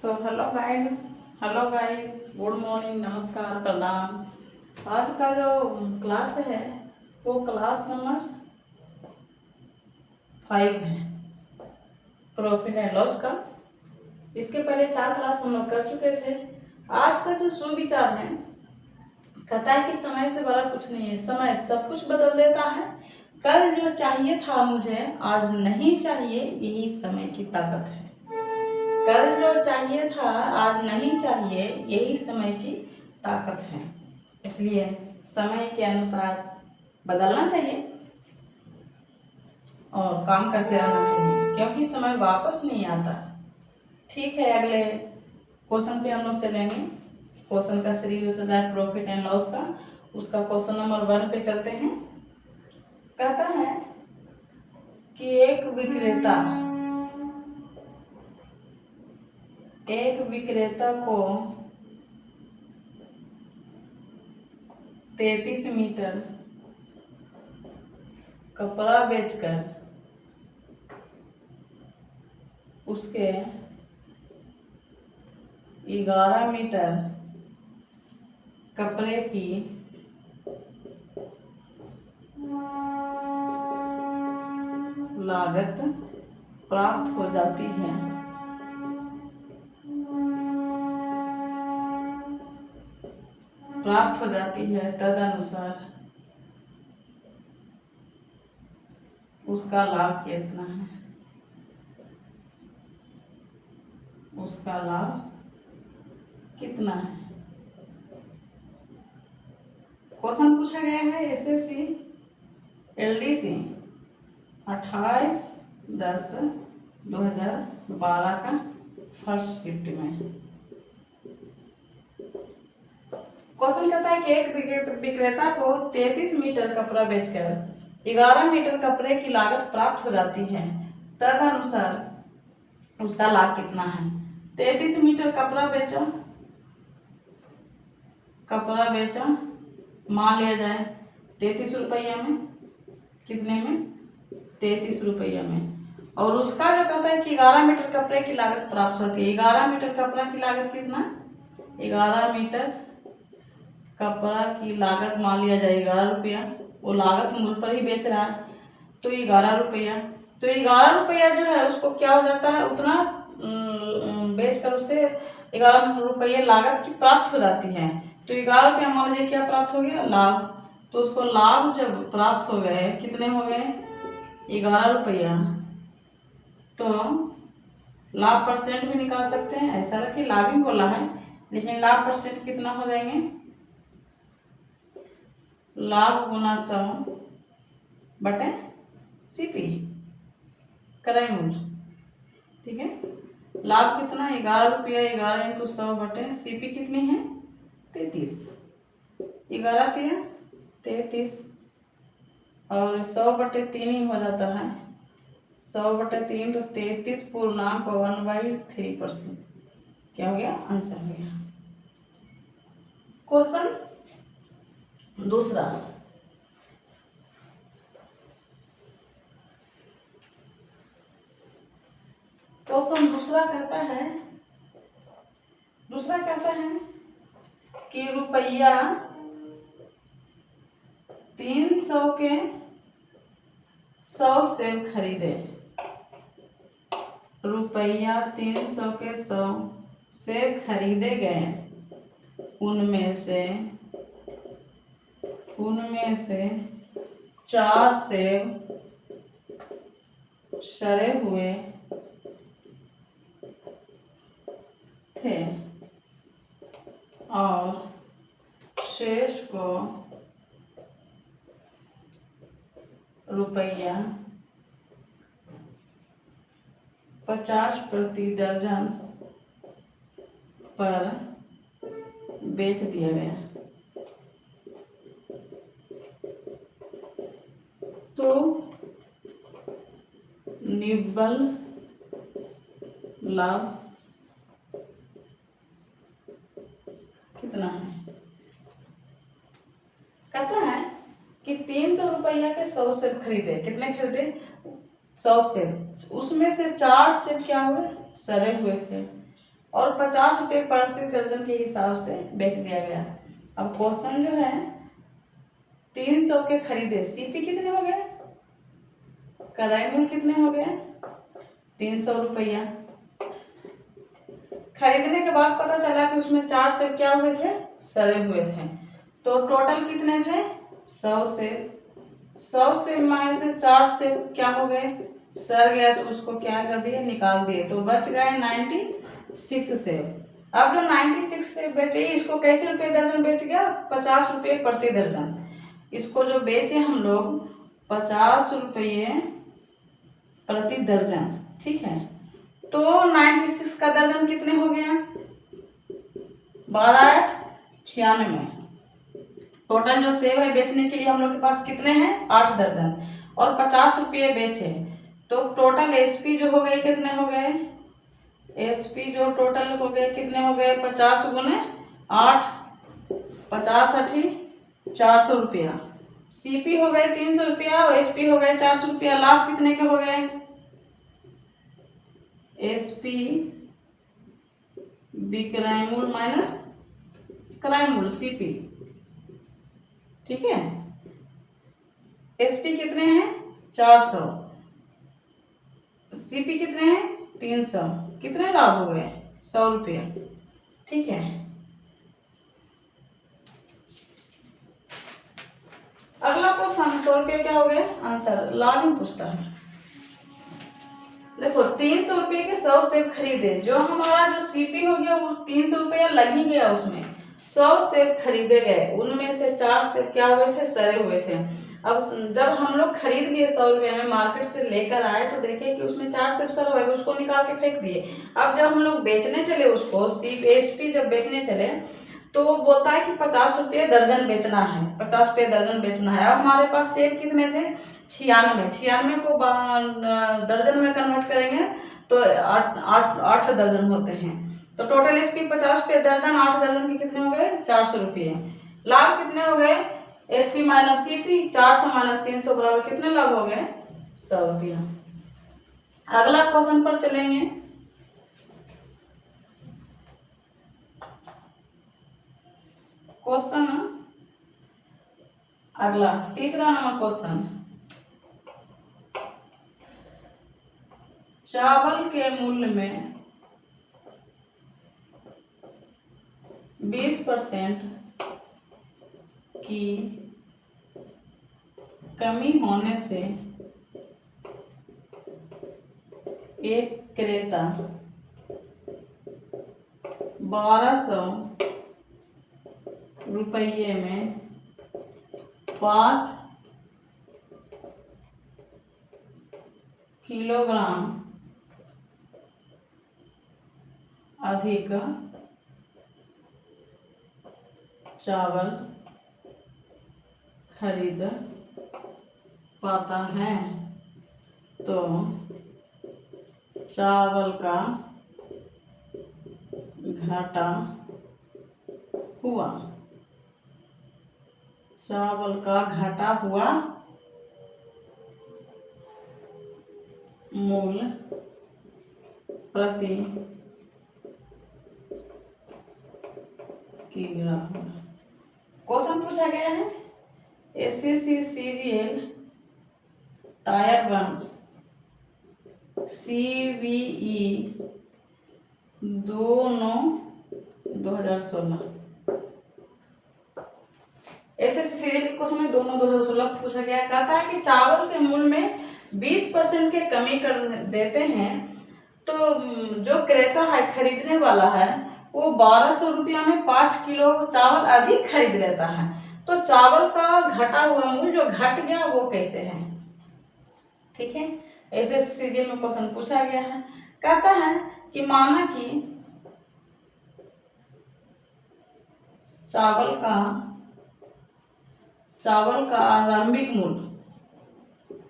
तो hello guys, good morning, नमस्कार, प्रणाम। आज का जो क्लास है वो क्लास नंबर 5 है, प्रॉफिट एंड लॉस का। इसके पहले 4 क्लास हम लोग कर चुके थे। आज का जो सुविचार है, कहता है कि समय से बड़ा कुछ नहीं है, समय सब कुछ बदल देता है। कल जो चाहिए था मुझे आज नहीं चाहिए, यही समय की ताकत है। कल जो चाहिए था आज नहीं चाहिए, यही समय की ताकत है। इसलिए समय के अनुसार बदलना चाहिए और काम करते रहना चाहिए, क्योंकि समय वापस नहीं आता। ठीक है, अगले क्वेश्चन पे हम लोग चलेंगे। क्वेश्चन का सीरीज चल रहा है प्रॉफिट एंड लॉस का। उसका क्वेश्चन नंबर 1 पे चलते हैं। कहता है कि एक विक्रेता को 33 मीटर कपड़ा बेचकर उसके 11 मीटर कपड़े की लागत प्राप्त हो जाती है। तदनुसार उसका लाभ कितना है? उसका लाभ कितना है? क्वेश्चन पूछा गया है एसएससी एलडीसी 28/10/2012 का फर्स्ट शिफ्ट में। क्वेश्चन कहता है कि एक विक्रेता को 33 मीटर कपड़ा बेचकर 11 मीटर कपड़े की लागत प्राप्त हो जाती है। तदनुसार उसका लाभ कितना है? 33 मीटर कपड़ा बेचा, मान लिया जाए 33 रुपया में। कितने में? 33 रुपया में। और उसका जो कहता है कि 11 मीटर कपड़े की लागत प्राप्त होती है। 11 मीटर कपड़ा की लागत कितना? 11 मीटर कपड़ा की लागत मान लिया जाए 11 रुपया। वो लागत मूल्य पर ही बेच रहा है, तो 11 रुपया। तो 11 रुपया जो है उसको क्या हो जाता है, उतना बेचकर उसे 11 रुपये लागत की प्राप्त हो जाती है। तो 11 रुपया मान लीजिए क्या प्राप्त हो गया? लाभ। तो उसको लाभ जब प्राप्त हो गए, कितने हो गए? 11 रुपया। तो लाभ परसेंट भी निकाल सकते हैं, ऐसा रखिए लाभ ही बोला है, लेकिन लाभ परसेंट कितना हो जाएंगे? लाभ गुना 100 बटे सीपी क्रय मूल्य। ठीक है, लाभ कितना? 11 रुपया, 11 × 100 बटे सीपी कितनी है? 33। 11 × 33 और 100 बटे 3 ही हो जाता है। 100 बटे 3 तो 33.1/3%। क्या हो गया? आंसर हो गया। क्वेश्चन दूसरा। क्वेश्चन दूसरा कहता है कि रुपया 300 के 100 सेब खरीदे। रुपया 300 के 100 सेब खरीदे गए। उनमें से 4 सेब सड़े हुए थे और शेष को रुपया 50 प्रति दर्जन पर बेच दिया गया। तो निव्वल लाभ कितना है? कहता है कि 300 रुपया के 100 सेब खरीदे। कितने खरीदे? 100 सेब। उसमें से 4 सेब क्या हुए? सड़े हुए थे। और 50 रुपये प्रति दर्जन के हिसाब से बेच दिया गया। अब क्वेश्चन जो है 300 के खरीदे, सीपी कितने हो गए, क्रय मूल्य कितने हो गए, 300 रुपया। खरीदने के बाद पता चला कि उसमें 4 सेब क्या हुए थे, सड़े हुए थे। तो टोटल कितने थे, 100 सेब। 100 सेब में से 4 सेब क्या हो गए, सड़ गया, तो उसको क्या कर दिए, निकाल दिए, तो बच गए 96 सेब। अब जो 96 सेब बेचे, इसको कैसे रुपये दर्जन बेच गया, 50 रुपये प्रति दर्जन। इसको जो बेचे हम लोग 50 रुपये प्रति दर्जन, ठीक है। तो 96 का दर्जन कितने हो गया, 12 8 96। टोटल जो सेब है बेचने के लिए हम लोग के पास कितने हैं, 8 दर्जन, और 50 रुपये बेचे, तो टोटल एसपी जो हो गए कितने हो गए, एसपी जो टोटल हो गए कितने हो गए, 50 गुने 8, 50 8 400 रुपया। सीपी हो गए 300 रुपया और एसपी हो गए 400 रुपया। लाभ कितने के हो गए, एसपी विक्रय मूल्य माइनस क्रय मूल्य सीपी, ठीक है। एसपी कितने हैं, 400, सीपी कितने हैं, 300, कितने लाभ हो गए, 100 रुपया, ठीक है। अगला क्वेश्चन 100 रुपया क्या हो गया, आंसर लाभ ही पूछता है। देखो 300 रुपये के 100 सेब खरीदे, जो हमारा जो सीपी हो गया वो 300 रुपया लग ही गया, उसमें 100 सेब खरीदे गए, उनमें से 4 सेब क्या हुए थे, सड़े हुए थे। अब जब हम लोग खरीद लिए 100 रुपये में, मार्केट से लेकर आए तो देखे कि उसमें 4 सेब सड़े हुए, उसको निकाल के फेंक दिए। अब जब हम लोग बेचने चले उसको, एसपी जब बेचने चले तो वो बोलता है कि 50 रुपये दर्जन बेचना है, 50 रुपये दर्जन बेचना है। अब हमारे पास सेब कितने थे, 96 को दर्जन में कन्वर्ट करेंगे तो 8 दर्जन होते हैं। तो टोटल एसपी 50 रुपये दर्जन, 8 दर्जन के कितने हो गए, 400 रुपये। लाभ कितने हो गए, एसपी माइनस सीपी, 400 माइनस 300 बराबर कितने लाभ हो गए, 100 रुपया। अगला क्वेश्चन पर चलेंगे। क्वेश्चन अगला तीसरा नंबर क्वेश्चन, चावल के मूल्य में 20% की कमी होने से एक क्रेता 1200 रुपये में 5 किलोग्राम अधिक चावल खरीद पाता है, तो चावल का घाटा हुआ, चावल का घाटा हुआ मूल्य प्रति किलोग्राम। क्वेश्चन पूछा गया है SCC serial tyre 1 CVE 2/9/2016। SSC serial के क्वेश्चन में 2/9/2016 पूछा गया। कहता है कि चावल के मूल्य में 20% की कमी कर देते हैं, तो जो क्रेता है, खरीदने वाला है, वो 1200 रुपया में 5 किलो चावल अधिक खरीद लेता है। तो चावल का घटा हुआ मूल्य जो घट गया वो कैसे है, ठीक है। ऐसे सीरियल में क्वेश्चन पूछा गया है। कहता है कि माना कि चावल का आरंभिक मूल्य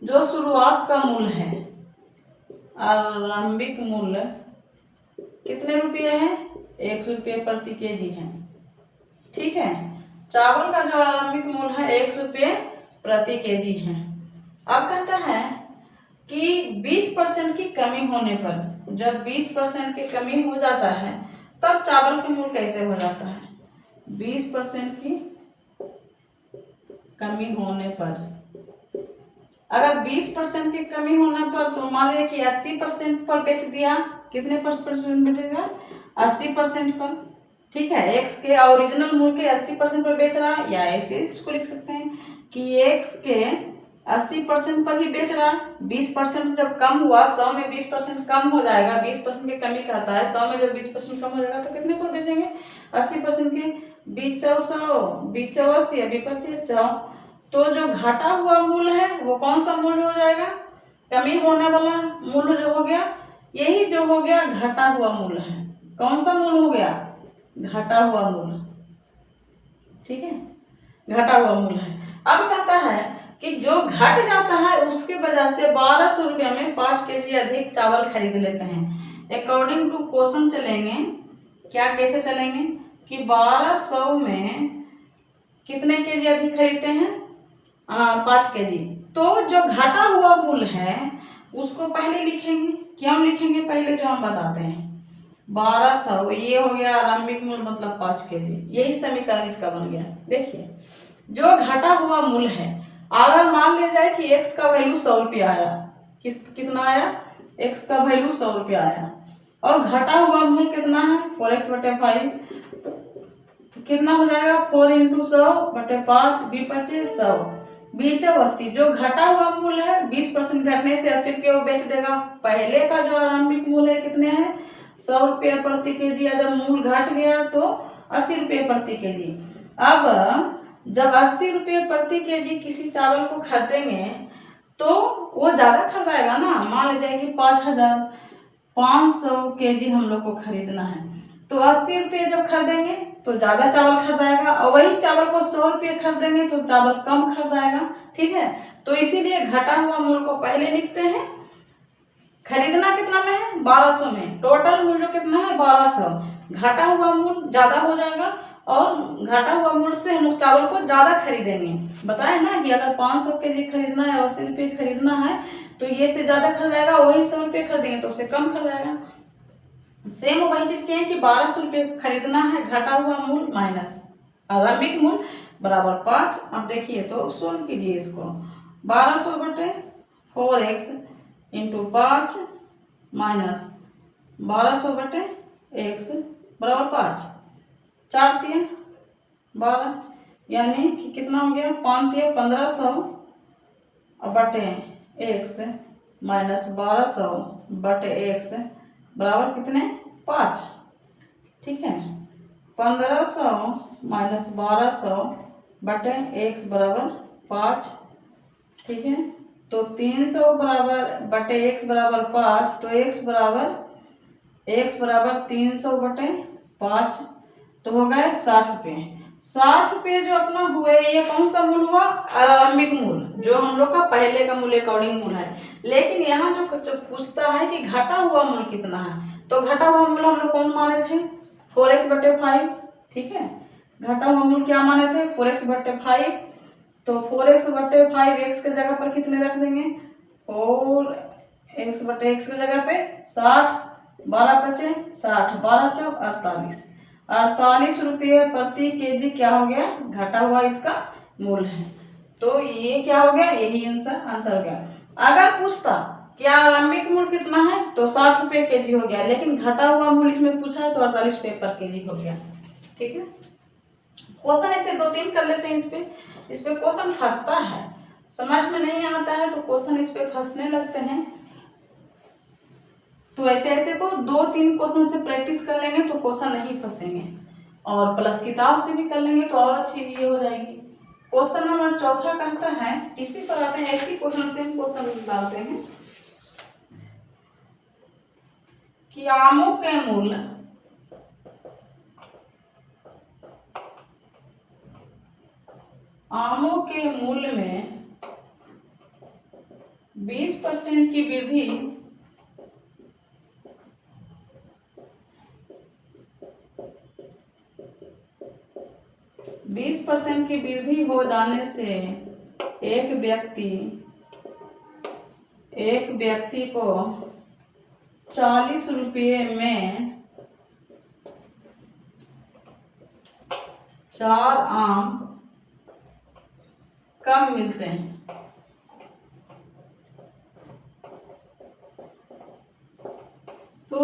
जो शुरुआत का मूल्य है, आरंभिक मूल्य कितने रुपये है, 100 रुपये प्रति केजी है, ठीक है। चावल का जो आरंभिक मूल्य है 100 रुपये प्रति केजी है। अब कहता है कि 20% की कमी होने पर, जब 20% की कमी हो जाता है तब चावल के मूल कैसे हो जाता है? 20% की कमी होने पर, अगर 20% की कमी होने पर तो मान लीजिए कि 80% पर बेच दिया, कितने परसेंट बेचेगा? 80% पर, ठीक है। एक्स के ओरिजिनल मूल के 80% पर बेच रहा है, या ऐसे इसको लिख सकते हैं कि एक्स के 80% पर ही बेच रहा है। 20% जब कम हुआ, 100 में 20% कम हो जाएगा, 20% की कमी कहता है, 100 में जब 20% कम हो जाएगा तो कितने पर बेचेंगे? 80% के 20 चौ 100, 20 चौ 80, अभी 25 चौ, तो जो घटा हुआ मूल है वो कौन सा मूल हो जाएगा? कमी होने वाला मूल जो हो गया, यही जो हो गया घटा हुआ मूल है। कौन सा मूल हो गया? घटा हुआ मूल, ठीक है, घटा हुआ मूल है। अब कहता है कि जो घट जाता है उसके वजह से 1200 रुपया में 5 केजी अधिक चावल खरीद लेते हैं। अकॉर्डिंग टू क्वेश्चन चलेंगे, क्या कैसे चलेंगे कि 1200 में कितने केजी अधिक खरीदते हैं? 5 केजी। तो जो घटा हुआ मूल है उसको पहले लिखेंगे। क्यों लिखेंगे? पहले जो हम बताते हैं 1200, ये हो गया आरंभिक मूल मतलब 5 केजी, यही समीकरण इसका बन गया। देखिए, जो घटा हुआ मूल है, अगर मान लिया जाए कि x का वैल्यू 100 रुपया आया, कितना आया? x का वैल्यू 100 रुपया आया, और घटा हुआ मूल कितना है? 4x/5, कितना हो जाएगा? 4 × 100/5, 20 100, 20 80। जो घटा हुआ मूल है 20% घटने से 80 रुपये वो बेच देगा। पहले का जो आरंभिक मूल है कितने है? 100 रुपये प्रति केजी, और जब मूल घट गया तो 80 रुपये प्रति केजी। अब जब 80 रुपये प्रति केजी किसी चावल को खरीदेंगे तो वो ज्यादा खरीदाएगा ना। मान लीजिए कि 5500 केजी हम लोग को खरीदना है, तो 80 रुपये जब खरीदेंगे तो ज्यादा चावल खरीदाएगा, और वही चावल को 100 रुपये खरीदेंगे तो चावल कम खरीदाएगा, ठीक है। तो इसीलिए घटा हुआ मूल को पहले लिखते हैं। खरीदना कितना में है? 1200 में। टोटल मूल जो कितना है? 1200। घटा हुआ मूल ज्यादा हो जाएगा, और घटा हुआ मूल से हम लोग चावल को ज्यादा खरीदेंगे। बताए ना कि अगर 500 केजी खरीदना है, 80 रुपये खरीदना है, तो ये से ज्यादा खरीदाएगा, वही 100 रुपये खरीदेंगे तो उससे कम खरीदाएगा। सेम वही चीज क्या है कि 1200 रुपये खरीदना है, घटा हुआ मूल माइनस आरंभिक मूल बराबर 5। अब देखिए तो सोल्व कीजिए इसको। 1200/4x × 5 माइनस 1200/x बराबर 5, 4×3 12, यानी कि कितना हो गया? 5×3 1500/x माइनस 1200/x बराबर कितने? 5, ठीक है। 1500 माइनस 1200/x बराबर 5, ठीक है। तो 300/x बराबर 5, तो x बराबर 300/5, तो हो गए 60 रुपये। 60 रुपये जो अपना हुए, ये कौन सा मूल हुआ? आरंभिक मूल, जो हम लोग का पहले का मूल अकॉर्डिंग मूल है। लेकिन यहाँ जो पूछता है कि घटा हुआ मूल कितना है, तो घटा हुआ मूल हम लोग कौन माने थे? 4x/5, ठीक है। घटा हुआ मूल क्या माने थे? 4x/5। तो 4x/5 x के जगह पर कितने रख देंगे? 4x/x की जगह पे 60, 12 बचे 60, 12 चौक 48, 48 रुपये प्रति केजी क्या हो गया? घटा हुआ इसका मूल है। तो ये क्या हो गया? यही आंसर हो गया। अगर पूछता क्या आरंभिक मूल कितना है, तो 60 रुपये केजी हो गया, लेकिन घटा हुआ मूल इसमें पूछा है तो 48 रुपये पर केजी हो गया, ठीक है। क्वेश्चन ऐसे 2-3 कर लेते हैं। इस पे क्वेश्चन फंसता है, समझ में नहीं आता है तो क्वेश्चन इस पे फंसने लगते हैं। तो ऐसे को 2-3 क्वेश्चन से प्रैक्टिस कर लेंगे तो क्वेश्चन नहीं फंसेंगे, और प्लस किताब से भी कर लेंगे तो और अच्छी ये हो जाएगी। क्वेश्चन नंबर 4 कहता है, इसी पर आते हैं, ऐसी क्वेश्चन से क्वेश्चन डालते हैं कि आमों के मूल्य में 20% की वृद्धि हो जाने से एक व्यक्ति को 40 रुपये में 4 आम कम मिलते हैं। तो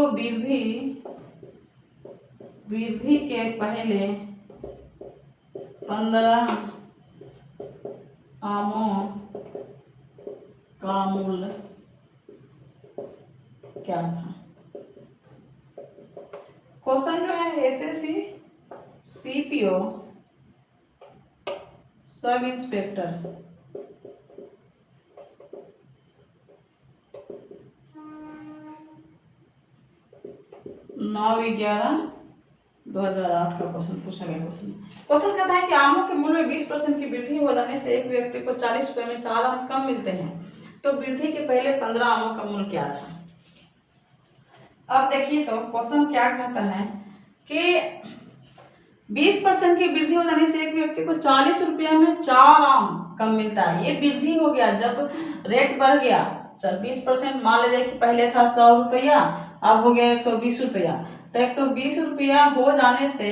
वृद्धि के पहले 15 आमों का मूल्य क्या था। क्वेश्चन जो है एसएससी सीपीओ सब इंस्पेक्टर 9/11/2008 का क्वेश्चन पूछा गया। क्वेश्चन कहता है कि आमों के मूल्य में 20% की वृद्धि हो जाने से एक व्यक्ति को 40 रुपए में 4 आम कम मिलते हैं। तो वृद्धि के पहले 15 आमों का मूल्य क्या था। अब देखिए तो क्वेश्चन क्या कहता है कि 20% की वृद्धि हो जाने से एक व्यक्ति को 40 रुपया में 4 आम कम मिलता है। ये वृद्धि हो गया जब रेट बढ़ गया। 20% मान लीजिए कि पहले था 100 रुपया, अब हो गया 120 रुपया। तो 120 रुपया हो जाने से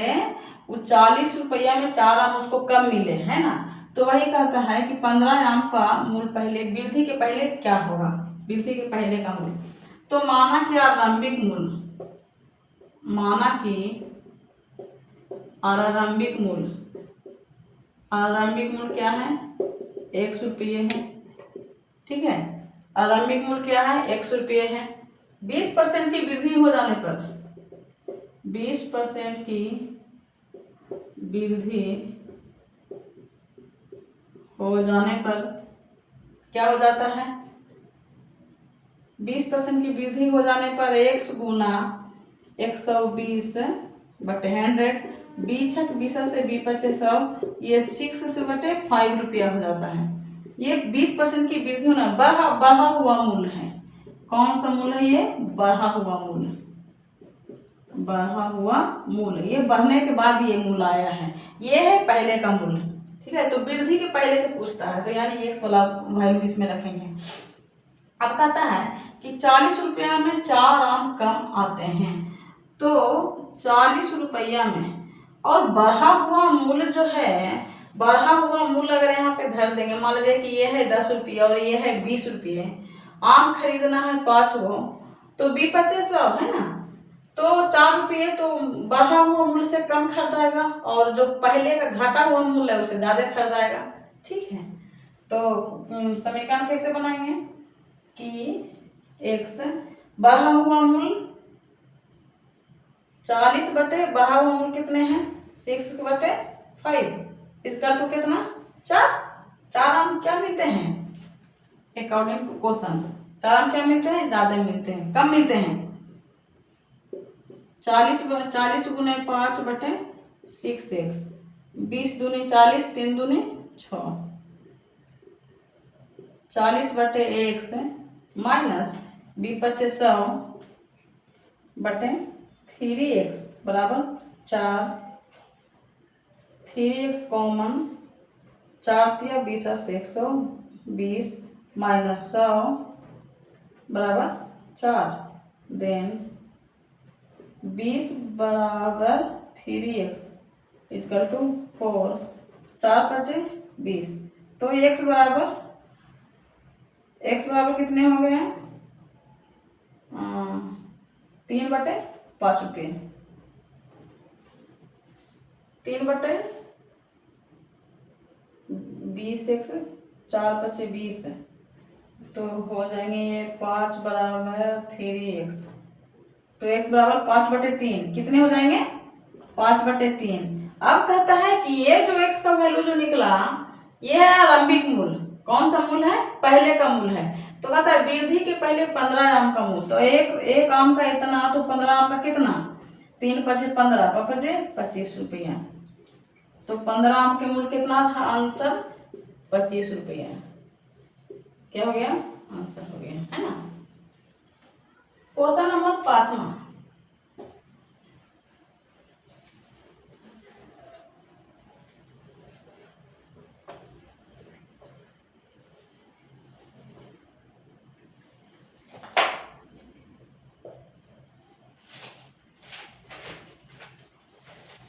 वो 40 रुपया में 4 आम उसको कम मिले, है ना। तो वही कहता है कि 15 आम का मूल्य पहले वृद्धि के पहले क्या होगा, वृद्धि के पहले का मूल्य। तो माना कि आरंभिक मूल्य क्या है 100 रुपये है, ठीक है। आरंभिक मूल्य क्या है 100 रुपये है। 20% की वृद्धि हो जाने पर 20% की वृद्धि हो जाने पर क्या हो जाता है 20% की वृद्धि हो जाने पर 100 गुना 120/100 बीछक 20 से 25 ये 6 से बटे 5 रुपया हो जाता है। ये 20% की वृद्धि होना बढ़ा हुआ मूल्य है। कौन सा मूल्य है ये बढ़ा हुआ मूल्य। ये बढ़ने के बाद ये मूल्य आया है, ये है पहले का मूल्य, ठीक है। तो वृद्धि के पहले के पूछता है तो यानी x वाला वैल्यू इसमें रखेंगे। अब कहता है कि 40 रुपया में 4 आम कम आते हैं। तो 40 रुपया में और बढ़ा हुआ मूल्य जो है, बढ़ा हुआ मूल्य अगर यहाँ पे धर देंगे, मान लीजिए कि ये है 10 रुपया और ये है 20 रुपये। आम खरीदना है 5 गो तो 20/25 है ना। तो 4 रुपये तो बढ़ा हुआ मूल्य से कम खरीदाएगा और जो पहले का घटा हुआ मूल्य है उसे ज्यादा खरीदाएगा, ठीक है। तो समीकरण कैसे बनाएंगे कि x बढ़ा हुआ मूल्य 40 बटे बढ़ा हुआ मूल्य कितने हैं 6/5 इसका तो कितना 4 आम क्या मिलते हैं अकॉर्डिंग टू क्वेश्चन। 4 आम क्या मिलते हैं ज्यादा मिलते हैं कम मिलते हैं। 40 गुने 5/6x 20 दूनी 40 3 दूनी 6 40/x माइनस 20/100/3x बराबर 4। 3x कॉमन 4 तिया 20 से 120 माइनस 100 बराबर 4। देन 20 बराबर 3x इक्वल टू 4 4 5 20। तो x बराबर कितने हो गए 3/5 रुपये 3/20x 4 5 20 तो हो जाएंगे ये 5 बराबर 3x। तो x बराबर 5/3 कितने हो जाएंगे 5/3। अब कहता है कि ये जो x का वैल्यू जो निकला ये है आरंभिक मूल्य। कौन सा मूल्य है पहले का मूल्य है। तो कहता है वृद्धि के पहले 15 आम का मूल्य। तो एक आम का इतना तो 15 आम का कितना 3 5 15 25 रुपया। तो 15 आम के मूल्य कितना था आंसर 25 रुपया। क्या हो गया आंसर हो गया है ना। क्वेश्चन नंबर 5वां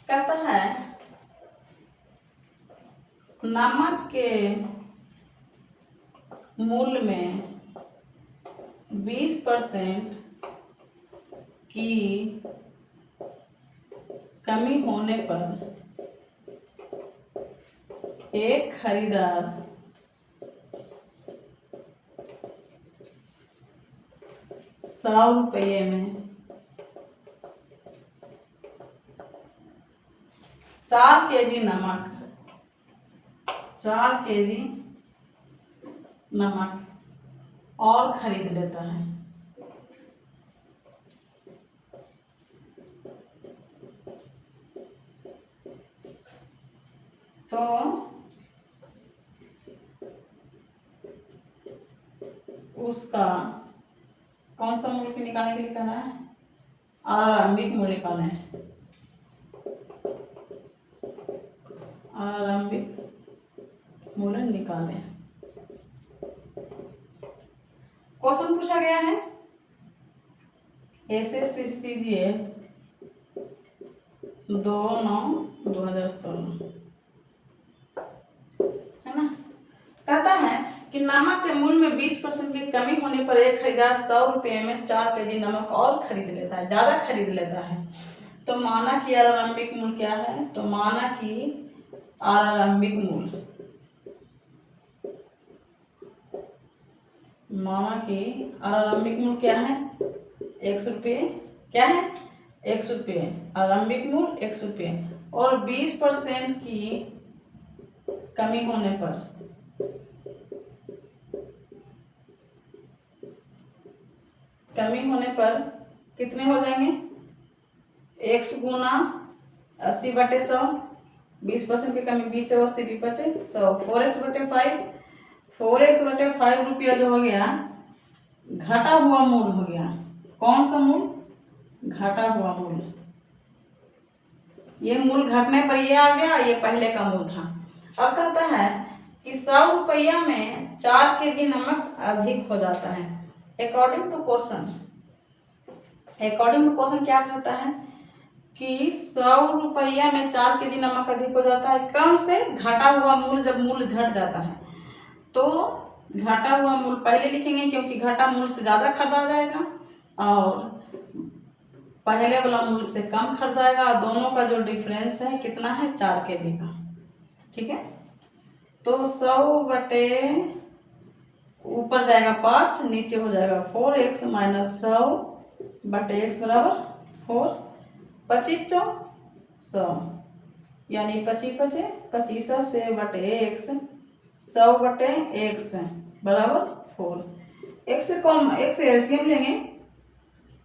कहता है नमक के मूल्य में 20% की कमी होने पर एक खरीदार 100 रुपये में 4 केजी नमक 4 केजी नमक और खरीद लेता है। तो उसका कौन सा मूल्य निकालने के लिए कहना है? आरंभिक मूल्य निकालना है। आरंभिक मूल्य निकालें। क्वेश्चन पूछा गया है SSCGL 2/9/2016 है ना। कहता है कि नमक के मूल्य में 20% की कमी होने पर एक खरीदार 100 रुपये में 4 केजी नमक और खरीद लेता है, ज्यादा खरीद लेता है। तो माना कि आरंभिक मूल्य क्या है? तो माना कि आरंभिक मूल्य क्या है? 100 रुपये। क्या है? 100 रुपये। आरंभिक मूल्य 100 रुपये और 20% की कमी होने पर कितने हो जाएंगे? 100 गुना 80/100, 20% की कमी 20 और 80 भी बचे 100, 4x/5, 4x/5 रुपया जो हो गया घटा हुआ मूल्य हो गया। कौन सा मूल्य? घटा हुआ मूल्य। ये मूल्य घटने पर ये आ गया, ये पहले का मूल्य था। अब कहता है कि 100 रुपया में 4 केजी नमक अधिक हो जाता है। अकॉर्डिंग टू क्वेश्चन क्या कहता है कि 100 रुपया में 4 केजी नमक अधिक हो जाता है। कम से घटा हुआ मूल्य, जब मूल्य घट जाता है तो घटा हुआ मूल्य पहले लिखेंगे क्योंकि घटा मूल्य से ज्यादा खरीदा जाएगा और पहले वाला मूल्य से कम खरीदाएगा। दोनों का जो डिफरेंस है कितना है? 4 केजी का। ठीक है, तो 100 बटे ऊपर जाएगा 5, नीचे हो जाएगा 4x - 100 बटे x बराबर 4, 25 चौ 100 यानी 25 से बटे x 100 बटे x बराबर 4। x से एलसीएम लेंगे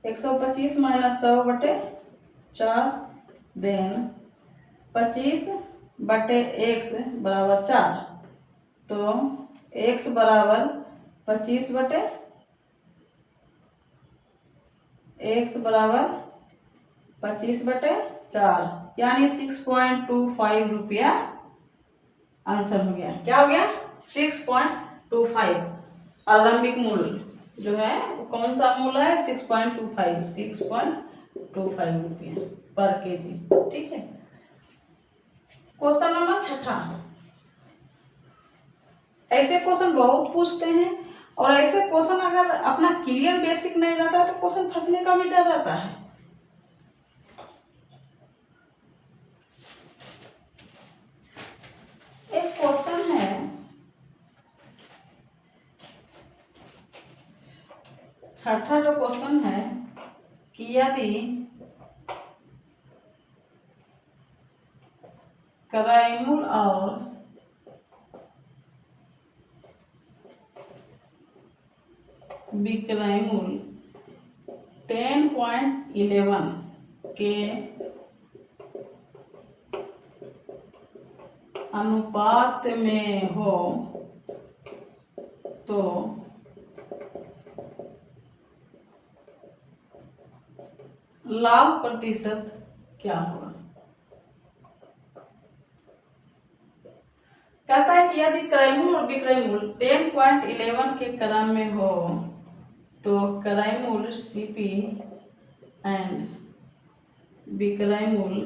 125 - 100 बटे 4 देन 25 बटे x बराबर 4। तो x बराबर 25 बटे -4 यानी 6.25 रुपया आंसर हो गया। क्या हो गया? 6.25। आरंभिक मूल्य जो है वो कौन सा मूल्य है? 6.25 रुपया पर केजी। ठीक है, क्वेश्चन नंबर 6। ऐसे क्वेश्चन बहुत पूछते हैं और ऐसे क्वेश्चन अगर अपना क्लियर बेसिक नहीं रहता है तो क्वेश्चन फंसने का भी डर रहता है। एक क्वेश्चन है, छठा जो क्वेश्चन है कि यदि क्रय मूल्य और विक्रय मूल्य 10.11 के अनुपात में हो तो लाभ प्रतिशत क्या होगा? कहता है कि यदि क्रय मूल्य और विक्रय मूल्य 10.11 के क्रम में हो तो क्रय मूल्य CP एंड विक्रय मूल्य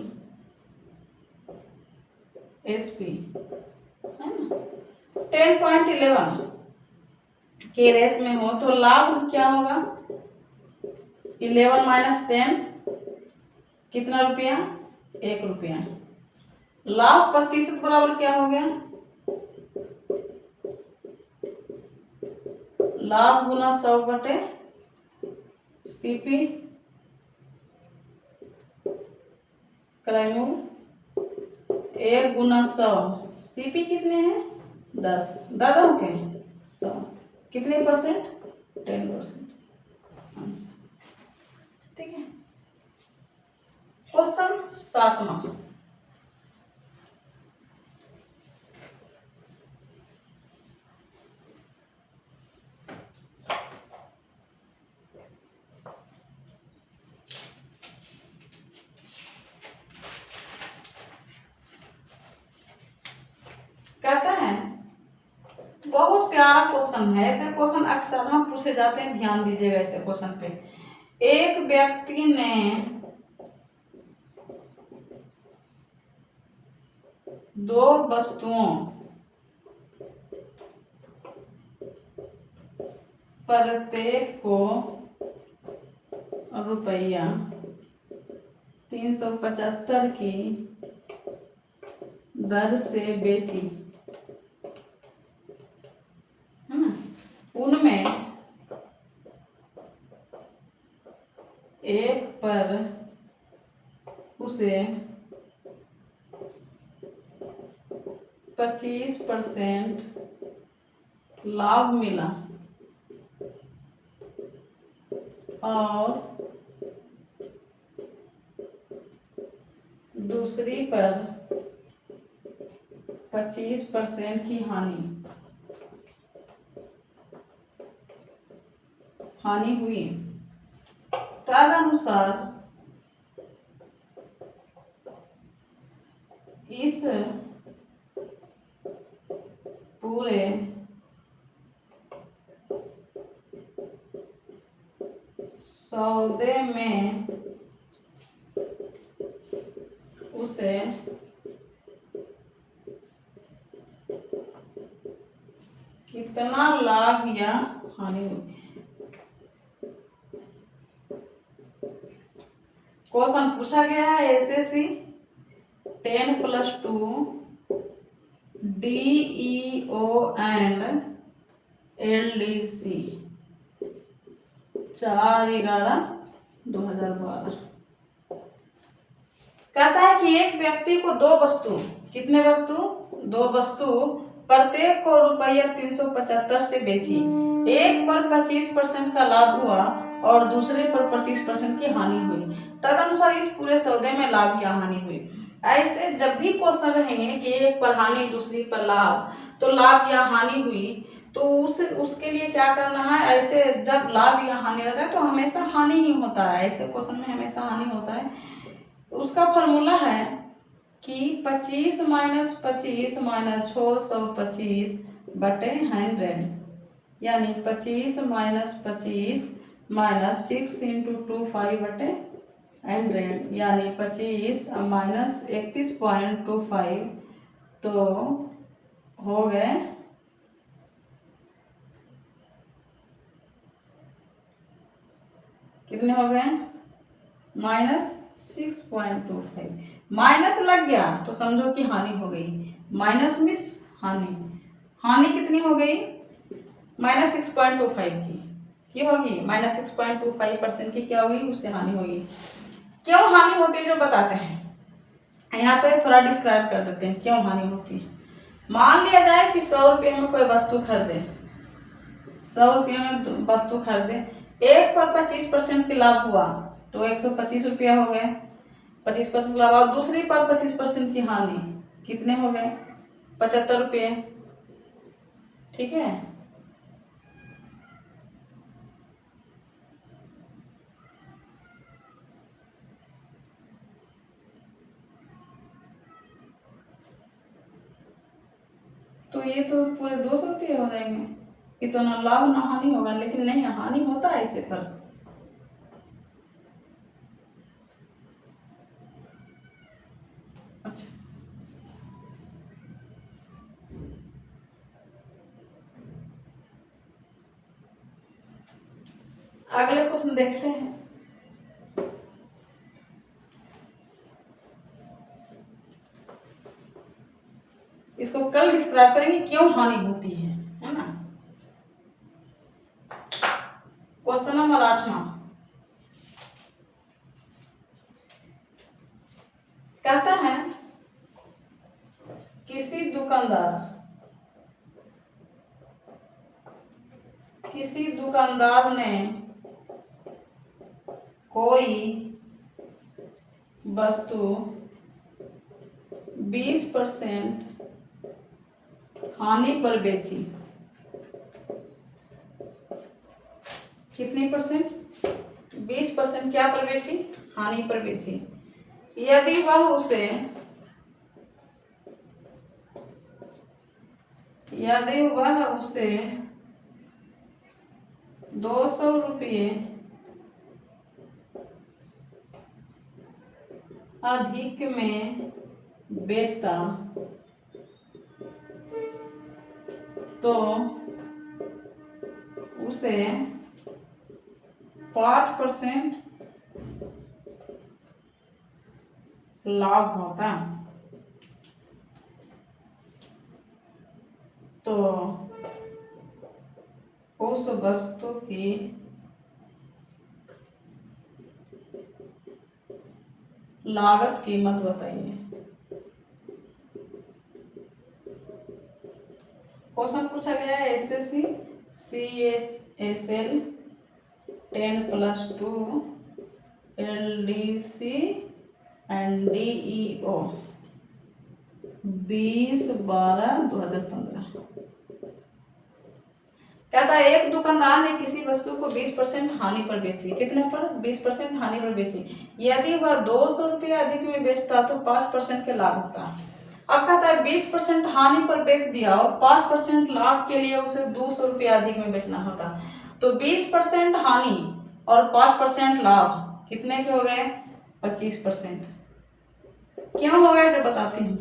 SP है ना। 10.11 के रेस में हो तो लाभ क्या होगा? 11 माइनस 10 कितना रुपया? 1 रुपया। लाभ प्रतिशत बराबर क्या हो गया? लाभ गुना 100 बटे सीपी क्राइमूल। 1 गुना 100 सीपी कितने हैं? 10 दादा के 100 कितने परसेंट? 10%। ठीक है। क्वेश्चन 7वां, कहता है, बहुत प्यारा क्वेश्चन है। ऐसे क्वेश्चन अक्सर हम पूछे जाते हैं, ध्यान दीजिएगा ऐसे क्वेश्चन पे। एक व्यक्ति ने 2 वस्तुओं प्रत्येक को रुपया 375 की दर से बेची, है ना। उनमें एक पर उसे 25% लाभ मिला और दूसरी पर 25% की हानि हुई। तदनुसार इस पूरे सौदे में उसे कितना लाभ या हानि हुई? क्वेश्चन पूछा गया है एसएससी 10+2 DEO एंड LDC 4/11/2012। कहता है कि एक व्यक्ति को 2 वस्तु, कितने वस्तु? 2 वस्तु प्रत्येक को रुपया 375 से बेची। एक पर 25% का लाभ हुआ और दूसरे पर 25% की हानि हुई। तदनुसार इस पूरे सौदे में लाभ या हानि हुई। ऐसे जब भी क्वेश्चन रहेंगे कि एक पर हानि दूसरी पर लाभ, तो लाभ या हानि हुई, तो उसके लिए क्या करना है? ऐसे जब लाभ या हानि रहता है तो हमेशा हानि ही होता है। ऐसे क्वेश्चन में हमेशा हानि होता है। उसका फॉर्मूला है कि 25 माइनस 25 माइनस 625 बटे 100, यानी 25 माइनस 25 माइनस 6 इंटू 25 बटे 100, यानी 25 माइनस 31.25, तो हो गए कितने हो गए? -6.25। माइनस लग गया तो समझो कि हानि हो गई। माइनस मिस हानि कितनी हो गई? -6.25 की होगी। -6.25% की क्या होगी? उससे हानि होगी। क्यों हानि होती है जो बताते हैं, यहाँ पे थोड़ा डिस्क्राइब कर देते हैं क्यों हानि होती है। मान लिया जाए कि 100 रुपये में कोई वस्तु खरीदे, 100 रुपये में वस्तु खरीदे, एक पर 25% की लाभ हुआ तो 125 रुपया हो गए, 25% लाभ, और दूसरी पर 25% की हानि, कितने हो गए? 75 रुपये। ठीक है। तो ये तो पूरे 200 रुपये हो जाएंगे। ये तो ना लाभ ना हानि होगा, लेकिन नहीं, हानि होता है इसे पर। अच्छा, अगले क्वेश्चन देखते हैं। इसको कल डिस्क्राइब करेंगे क्यों हानि होती है ना। क्वेश्चन नंबर 8वां कहता है किसी दुकानदार ने कोई वस्तु 20% हानि पर बेची। कितनी परसेंट? 20% क्या पर बेची? हानि पर बेची। यदि वह उसे 200 रुपये अधिक में बेचता तो उसे 5% लाभ होता। तो उस वस्तु की लागत कीमत बताइए। क्वेश्चन पूछा गया है SSC CHSL 10+2 LDC and DEO 20/12/2015। कहता है एक दुकानदार ने किसी वस्तु को 20% हानि पर बेची। कितने पर? 20% हानि पर बेची। यदि वह 200 रुपये अधिक में बेचता तो 5% के लाभ होता। अब कहता है 20% हानि पर बेच दिया और 5% लाभ के लिए उसे 200 रुपये अधिक में बेचना होता। तो 20% हानि और 5% लाभ कितने के हो गए? 25%। क्यों हो गए जो बताती हूँ।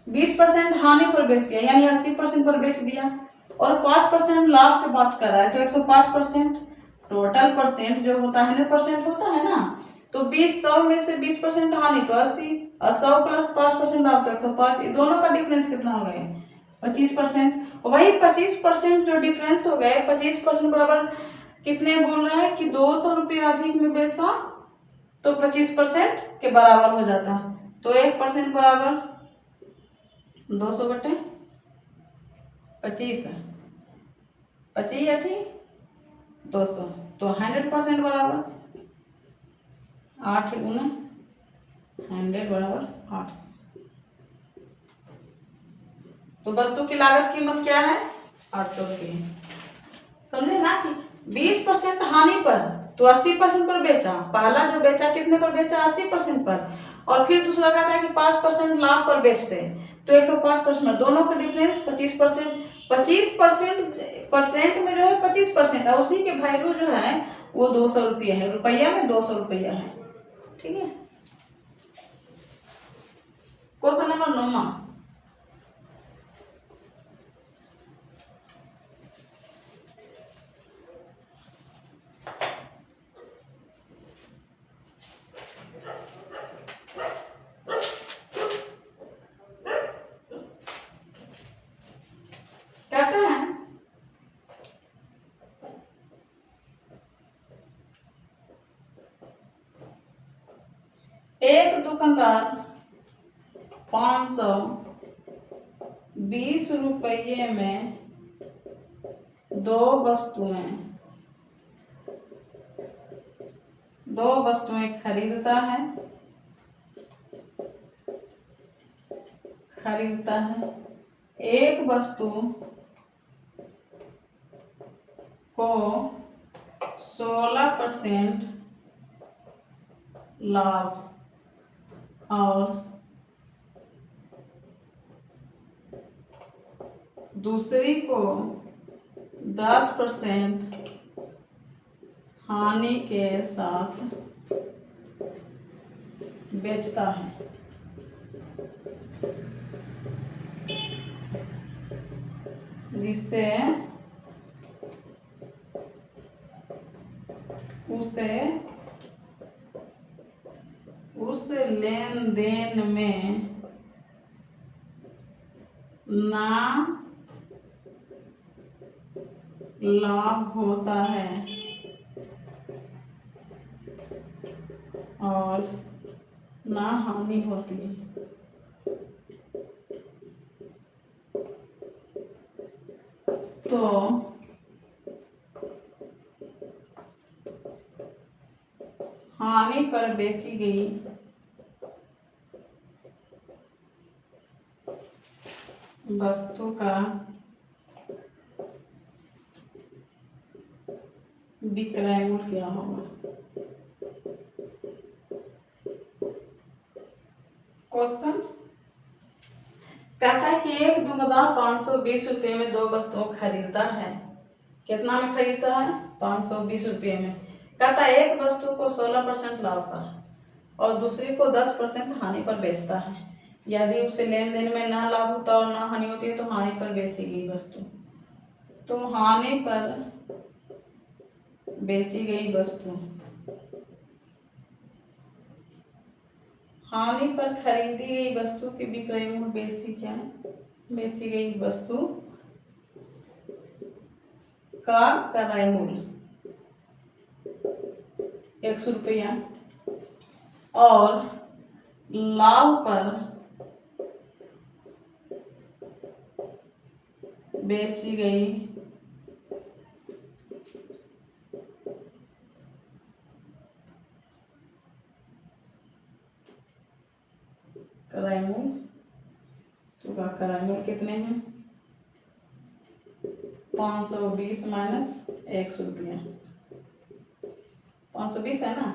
20% हानि पर बेच दिया यानी 80% पर बेच दिया और 5% लाभ की बात कर रहा है तो 105%। टोटल परसेंट जो होता है 100% होता है ना। तो 100 में से 20% हानि तो 80 और 100 + 5% लाभ तो 105। दोनों का डिफरेंस कितना हो गया? 25%। वही 25% जो डिफरेंस हो गए 25% बराबर कितने बोल रहे हैं कि 200 रुपये अधिक में बेचता तो 25% के बराबर हो जाता। तो 1% बराबर 200/25 25 200 तो 100% बराबर 8 × 100 बराबर 8। तो वस्तु की लागत कीमत क्या है? 800 रुपये। समझे ना कि 20% हानि पर तो 80% पर बेचा। पहला जो बेचा कितने पर बेचा? 80% पर। और फिर दूसरा कहता है कि 5% लाभ पर बेचते तो 105%। दोनों का डिफरेंस 25%। 25% में जो है 25% और उसी के वैल्यू जो है वो 200 रुपये है। रुपया में 200 रुपया है। ठीक है। क्वेश्चन नंबर 9 कहते हैं एक दुकानदार 520 रुपये में 2 वस्तुएं खरीदता है। एक वस्तु को 16% लाभ और दूसरी को 10% हानि के साथ बेचता है। जिससे उसे उस लेन देन में ना लाभ होता है और ना हानि होती है। तो हानि पर बेची गई वस्तु का विक्रय मूल्य क्या होगा। क्वेश्चन कहता है कि एक दुकानदार 520 रुपये में दो वस्तुओं खरीदता है। कितना में खरीदता है? 520 रुपये में। कहता है एक वस्तु को 16% लाभ पर और दूसरी को 10% हानि पर बेचता है। यदि उसे लेन देन में ना लाभ होता और ना हानि होती है तो हानि पर बेची गई वस्तु। तो हानि पर बेची गई वस्तु, हानि पर खरीदी गई वस्तु की विक्रय मूल्य बेची गई वस्तु का क्रय मूल्य 100 रुपया और लाभ पर बेची गई क्रय मूल्य, तो क्रय मूल्य कितने हैं? 520 माइनस 100 रुपया। 520 है ना?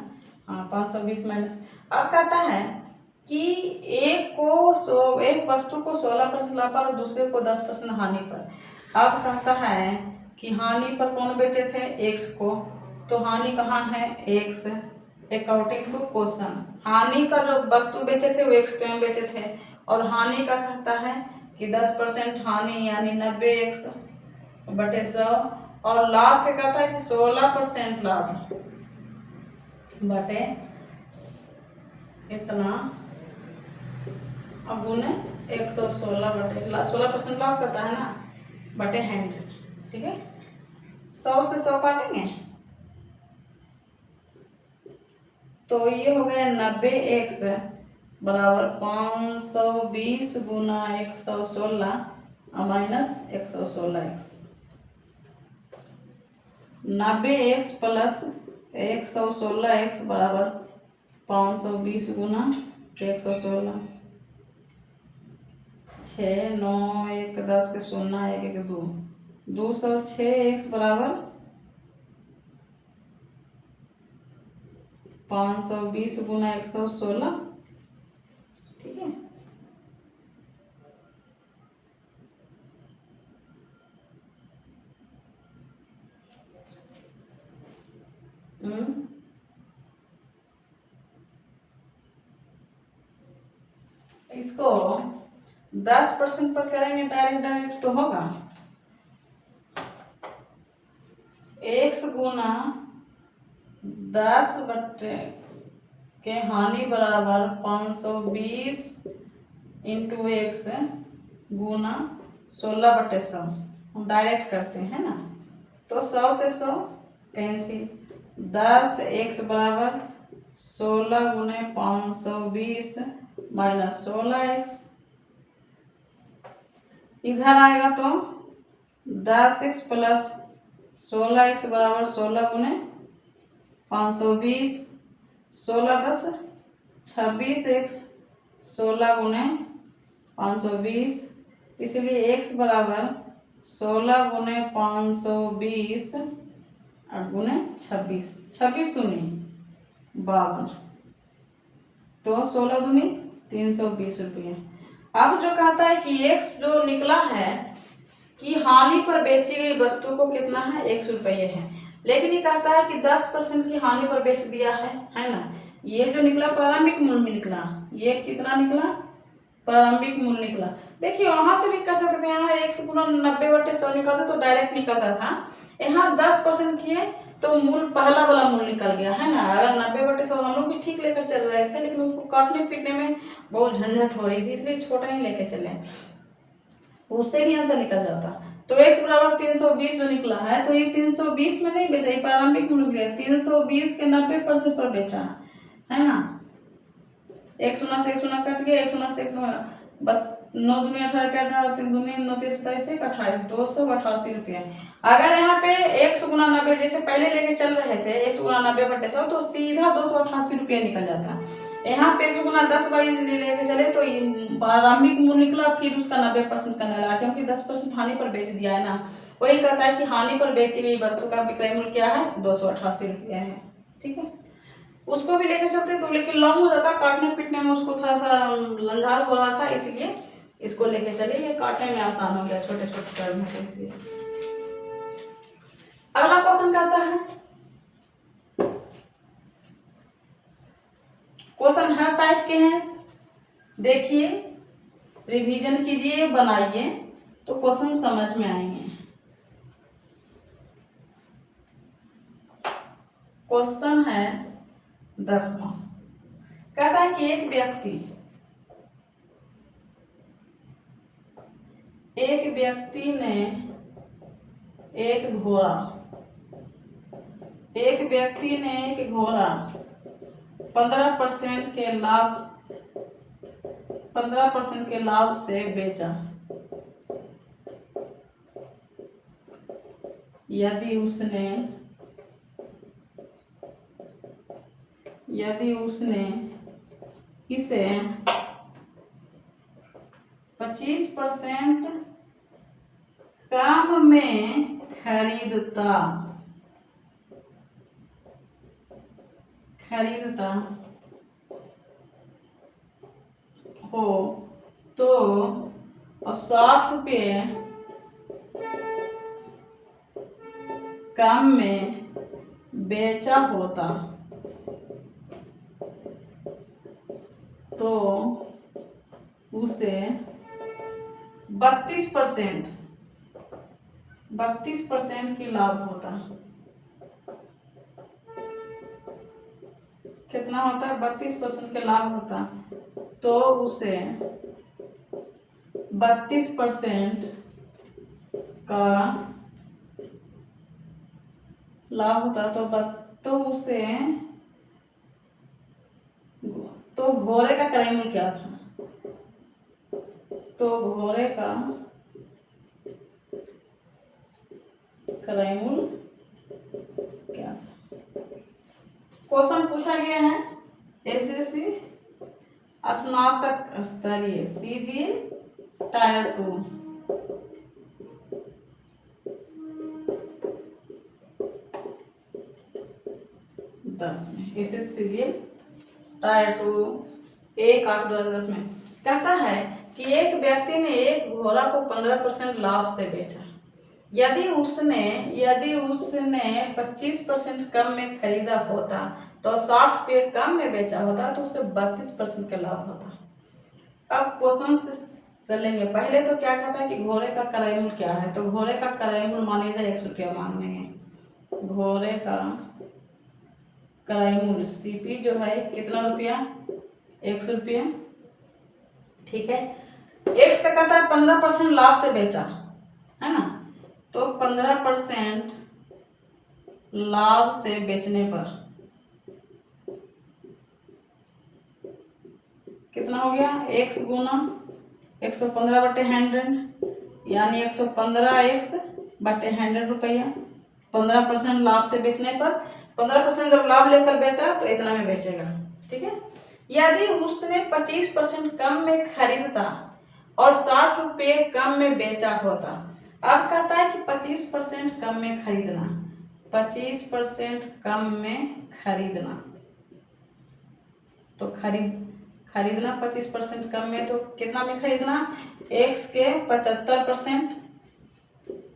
हाँ, 520 माइनस। अब कहता है कि एक वस्तु को 16% लाभ पर और दूसरे को 10% हानि पर। अब कहता है कि हानि पर कौन बेचे थे? एक्स को। तो हानि कहाँ है? एक्स। अकॉर्डिंग टू क्वेश्चन हानि का जो वस्तु बेचे थे वो एक्स पे बेचे थे और हानि का कहता है कि 10% हानि यानी 90x बटे 100 और लाभ पे कहता है कि 16% लाभ बटे इतना अब गुने 116 बटे 16% लाभ करता है ना बटे 100। ठीक है, 100 से 100 काटेंगे तो ये हो गया 90x बराबर 520 गुना 116 minus 116x। 90x plus 116x बराबर 520 गुना 116। 6 9 1 10 के 0 1 1 2 206x बराबर 520 गुना 116। ठीक है, इसको 10% पर करेंगे डायरेक्ट तो होगा x गुना 10 बटे के हानि बराबर 520 इंटू एक्स गुना 16 बटे 100। हम डायरेक्ट करते हैं ना तो 100 से 100 कैंसिल। 10x बराबर 16 गुने 520 माइनस 16x। इधर आएगा तो 10x प्लस 16x बराबर 16 गुने 520 16 10 26x 16 गुने 520 इसलिए x बराबर 16 गुने 520 और गुने 26 26 दूनी 52 तो 16 दूनी 320 रुपये। अब जो कहता है कि x जो निकला है कि हानि पर बेची गई वस्तु को कितना है 100 रुपये है, लेकिन ये कहता है कि 10% की हानि पर बेच दिया है ना। ये जो निकला प्रारंभिक मूल्य में निकला, ये कितना निकला? प्रारंभिक मूल्य निकला। देखिए वहां से भी कर सकते हैं, यहाँ 1 गुना 90 बटे 100 निकलता तो डायरेक्ट निकलता था, यहाँ 10% किए तो मूल पहला वाला मूल निकल गया है ना। अगर 90/100 हम लोग भी ठीक लेकर चल रहे थे, लेकिन उसको काटने पीटने में बहुत झंझट हो रही थी, इसलिए छोटा ही लेके चले, उससे भी आंसर निकल जाता। तो x बराबर 320 जो निकला है, तो ये 320 में नहीं बेचा, ये प्रारंभिक मूल्य है, 320 के 90% पर बेचा है ना। एक शून्य से एक शून्य कट गया, एक शून्य से एक 9 दूनी 18 के 18, 3 दूनी 9 3 27 28, 288 रुपये। अगर यहाँ पे 100 गुना 90 जैसे पहले लेके चल रहे थे 100 गुना 90/100, तो सीधा 288 रुपये निकल जाता। यहाँ पे 100 गुना 10 बाई लेके चले तो प्रारंभिक मूल्य निकला, फिर उसका 90% करने लगा, क्योंकि 10% हानि पर बेच दिया है ना। वही कहता है कि हानि पर बेची गई वस्तु का विक्रय मूल्य क्या है, 288 रुपये है। ठीक है, उसको भी लेके चलते तो लेकिन लॉन्ग हो जाता, काटने पीटने में उसको थोड़ा सा लंझार हो रहा था, इसलिए इसको लेके चले, ये काटने में आसान हो गया, छोटे छोटे टर्म है इसलिए। अगला क्वेश्चन कहता है, क्वेश्चन हर टाइप के हैं, देखिए रिवीजन कीजिए, बनाइए तो क्वेश्चन समझ में आएंगे। क्वेश्चन है 10वां, कहता है कि एक व्यक्ति ने एक घोड़ा 15% के लाभ से बेचा। यदि उसने इसे 25% कम में खरीदता हो तो 60 रुपये कम में बेचा होता तो उसे 32% की लाभ होता। कितना होता है, 32% के लाभ होता, तो उसे 32% का लाभ होता, तो घोड़े का क्रय मूल्य क्या था, तो घोड़े का क्रय मूल्य क्या था। क्वेश्चन पूछा गया है एसएससी स्नातक स्तरीय सीजी टायर 2, एसएससी टायर 2 1/8/2010 में कहता है कि एक व्यक्ति ने एक घोड़ा को 15% लाभ से बेचा। यदि उसने 25% कम में खरीदा होता तो 60 रुपये कम में बेचा होता तो उसे 32% का लाभ होता। अब क्वेश्चन से चलेंगे। पहले तो क्या कहता है कि घोड़े का क्रय मूल्य क्या है, तो घोड़े का क्रय मूल्य माने जाए 100 रुपया मान लेंगे। घोड़े का क्रय मूल्य सीपी जो है कितना रुपया, 100 रुपया। ठीक है, एक्स का कहता है 15% लाभ से बेचा है ना, तो 15% लाभ से बेचने पर कितना हो गया, x गुना 115/100 यानी 115x/100 रुपया। 15% लाभ से बेचने पर 15% जब लाभ लेकर बेचा तो इतना में बेचेगा। ठीक है, यदि उसने 25% कम में खरीदता और 60 रुपये कम में बेचा होता। अब कहता है कि 25% कम में खरीदना, 25% कम में खरीदना, तो खरीदना 25% कम में, तो कितना में खरीदना, x के 75%,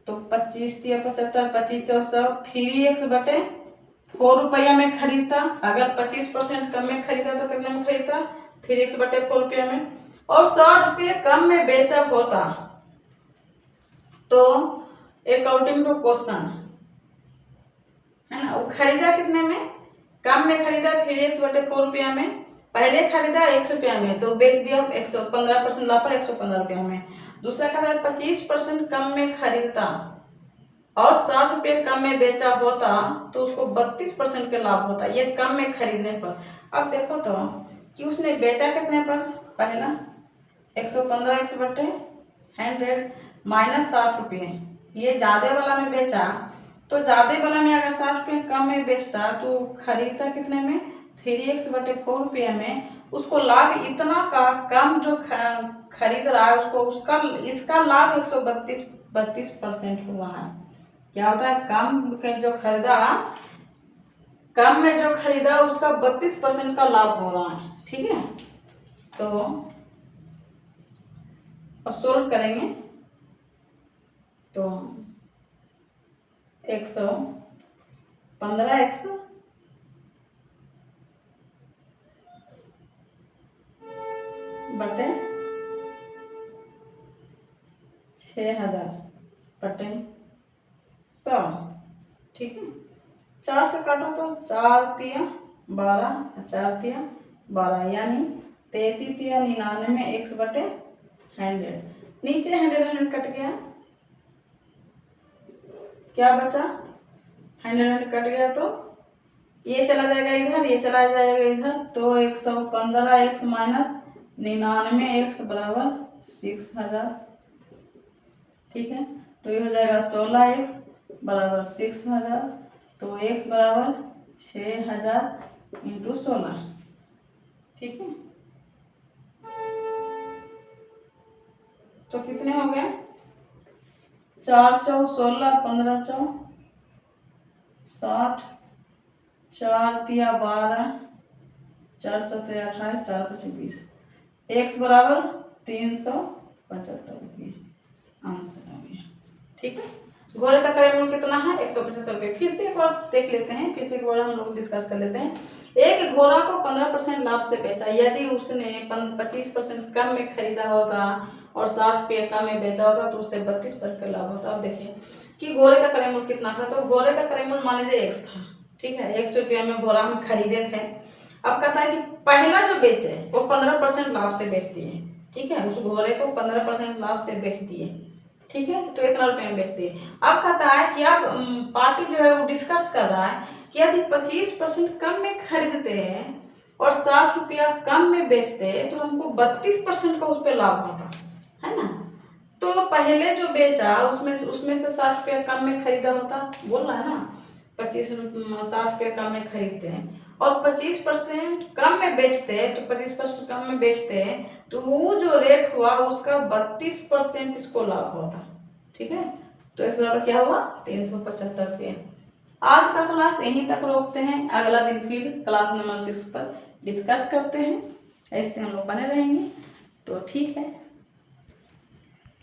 तो 25 दिया 75, 25 100, 3x/4 रुपया में खरीदता। अगर 25% कम में खरीदा तो कितने में खरीदता, 3x/4 रुपया में, और 60 रुपये कम में बेचा होता तो अकॉर्डिंग टू क्वेश्चन ना। वो खरीदा कितने में, कम में खरीदा 3x/4 रुपया में, पहले खरीदा 100 रुपया में तो बेच दिया 115% लाभ पर 115 रुपया में। दूसरा कह रहा है 25% कम में खरीदता और 60 रुपये कम में बेचा होता तो उसको 32% का लाभ होता, ये कम में खरीदने पर। अब देखो तो कि उसने बेचा कितने पर, पहला 115 100 माइनस 60 रुपये, ये ज्यादा वाला में बेचा तो ज्यादा वाला में अगर 60 रुपये कम में बेचता तो खरीदता कितने में 3x/4 रुपये में, उसको लाभ इतना का कम जो खरीद रहा है उसको उसका इसका लाभ 132% हो रहा है। क्या होता है, कम में जो खरीदा उसका 32% का लाभ हो रहा है। ठीक है, तो अब सोल्व करेंगे तो 115x बटे 6000 बटे 100। ठीक है, 4 से काटो तो 4 तिया 12, 4 तिया 12 यानी 33 तिया 99 x/100। नीचे 100 कट गया, क्या बचा 100 कट गया तो ये चला जाएगा इधर, ये चला जाएगा इधर, तो 115x माइनस 99x बराबर 6000। ठीक है, तो ये हो जाएगा 16x बराबर 6000, तो x बराबर 6000 इंटू 16। ठीक है, तो कितने हो गए 4 चौ 16, 15 चौ 60, 4 तिया 12, 4 सत्ते 28, 4 पचे 20, x बराबर 375 रुपये आंसर आ गया। ठीक है, घोड़े का क्रय मूल्य कितना है 175 रुपये। फिर से एक बार देख लेते हैं, फिर से एक बार हम लोग डिस्कस कर लेते हैं। एक घोड़ा को 15% लाभ से बेचा, यदि उसने 25% कम में खरीदा होता और 60 रुपये कम में बेचा होता तो उससे 32% का लाभ होता। अब देखिए कि घोड़े का क्रय मूल्य कितना था, तो घोड़े का क्रय मूल्य मान लीजिए x था। ठीक है, 100 रुपये में घोड़ा हम खरीदे थे। अब कहता है कि पहला जो बेचे वो 15% लाभ से बेच दिए। ठीक है, उस घोड़े को 15% लाभ से बेच दिए। ठीक है, तो इतना रुपये में बेच दिए। अब कहता है कि अब पार्टी जो है वो डिस्कस कर रहा है कि यदि 25% कम में खरीदते हैं और 60 रुपया कम में बेचते तो हमको 32% का उस पर लाभ होता है ना। तो पहले जो बेचा उसमें से 60 रुपया कम में खरीदा होता, बोल रहा है ना 60 रुपये कम में खरीदते हैं और 25% कम में बेचते तो 25% कम में बेचते तो वो जो रेट हुआ उसका 32% इसको लाभ होता। ठीक है, तो इस बराबर क्या हुआ 375 रुपये। आज का क्लास यहीं तक रोकते हैं, अगला दिन फिर क्लास नंबर 6 पर डिस्कस करते हैं। ऐसे हम लोग बने रहेंगे, तो ठीक है।